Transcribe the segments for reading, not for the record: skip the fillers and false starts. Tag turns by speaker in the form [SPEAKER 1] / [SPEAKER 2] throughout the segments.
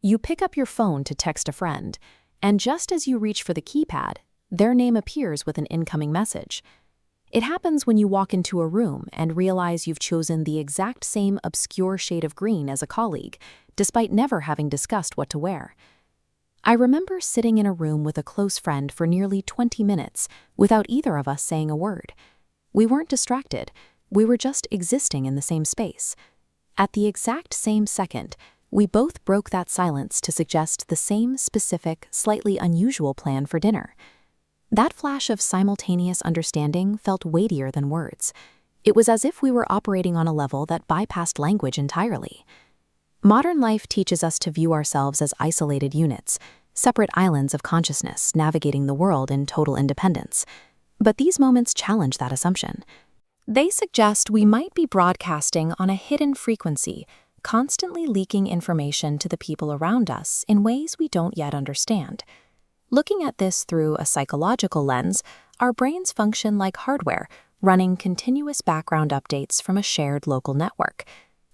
[SPEAKER 1] You pick up your phone to text a friend, and just as you reach for the keypad, their name appears with an incoming message. It happens when you walk into a room and realize you've chosen the exact same obscure shade of green as a colleague, despite never having discussed what to wear. I remember sitting in a room with a close friend for nearly 20 minutes without either of us saying a word. We weren't distracted, we were just existing in the same space. At the exact same second, we both broke that silence to suggest the same specific, slightly unusual plan for dinner. That flash of simultaneous understanding felt weightier than words. It was as if we were operating on a level that bypassed language entirely. Modern life teaches us to view ourselves as isolated units, separate islands of consciousness navigating the world in total independence. But these moments challenge that assumption. They suggest we might be broadcasting on a hidden frequency, constantly leaking information to the people around us in ways we don't yet understand. Looking at this through a psychological lens, our brains function like hardware, running continuous background updates from a shared local network.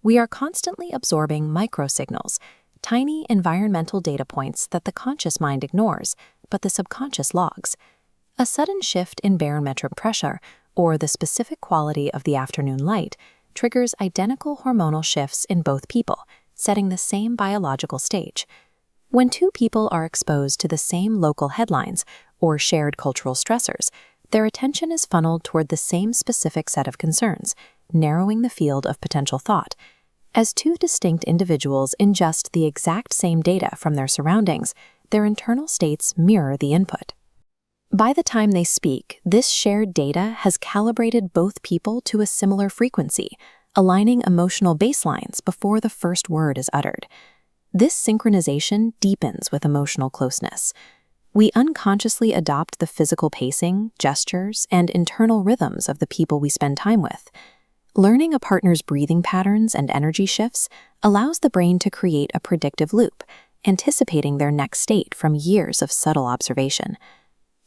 [SPEAKER 1] We are constantly absorbing microsignals, tiny environmental data points that the conscious mind ignores, but the subconscious logs. A sudden shift in barometric pressure, or the specific quality of the afternoon light, triggers identical hormonal shifts in both people, setting the same biological stage. When two people are exposed to the same local headlines or shared cultural stressors, their attention is funneled toward the same specific set of concerns, narrowing the field of potential thought. As two distinct individuals ingest the exact same data from their surroundings, their internal states mirror the input. By the time they speak, this shared data has calibrated both people to a similar frequency, aligning emotional baselines before the first word is uttered. This synchronization deepens with emotional closeness. We unconsciously adopt the physical pacing, gestures, and internal rhythms of the people we spend time with. Learning a partner's breathing patterns and energy shifts allows the brain to create a predictive loop, anticipating their next state from years of subtle observation.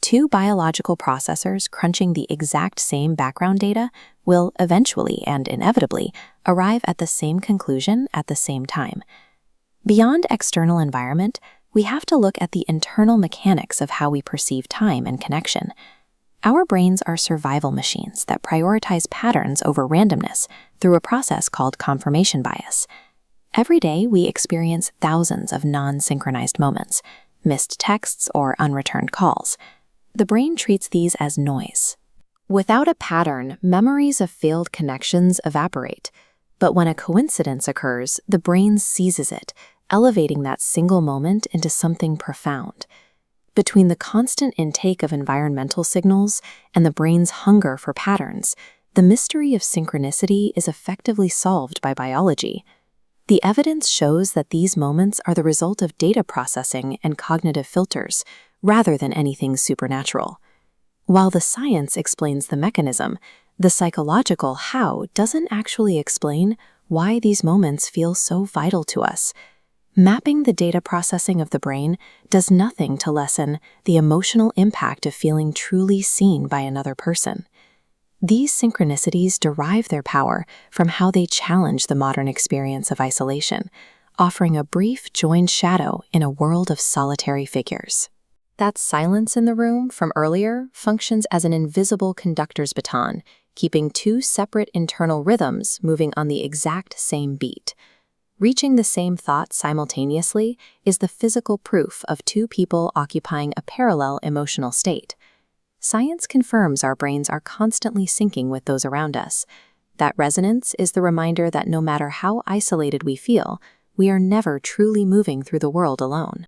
[SPEAKER 1] Two biological processors crunching the exact same background data will eventually and inevitably arrive at the same conclusion at the same time. Beyond external environment, we have to look at the internal mechanics of how we perceive time and connection. Our brains are survival machines that prioritize patterns over randomness through a process called confirmation bias. Every day, we experience thousands of non-synchronized moments, missed texts or unreturned calls. The brain treats these as noise. Without a pattern, memories of failed connections evaporate. But when a coincidence occurs, the brain seizes it, elevating that single moment into something profound. Between the constant intake of environmental signals and the brain's hunger for patterns, the mystery of synchronicity is effectively solved by biology. The evidence shows that these moments are the result of data processing and cognitive filters, rather than anything supernatural. While the science explains the mechanism, the psychological how doesn't actually explain why these moments feel so vital to us. Mapping the data processing of the brain does nothing to lessen the emotional impact of feeling truly seen by another person. These synchronicities derive their power from how they challenge the modern experience of isolation, offering a brief joined shadow in a world of solitary figures. That silence in the room from earlier functions as an invisible conductor's baton, keeping two separate internal rhythms moving on the exact same beat. Reaching the same thought simultaneously is the physical proof of two people occupying a parallel emotional state. Science confirms our brains are constantly syncing with those around us. That resonance is the reminder that no matter how isolated we feel, we are never truly moving through the world alone.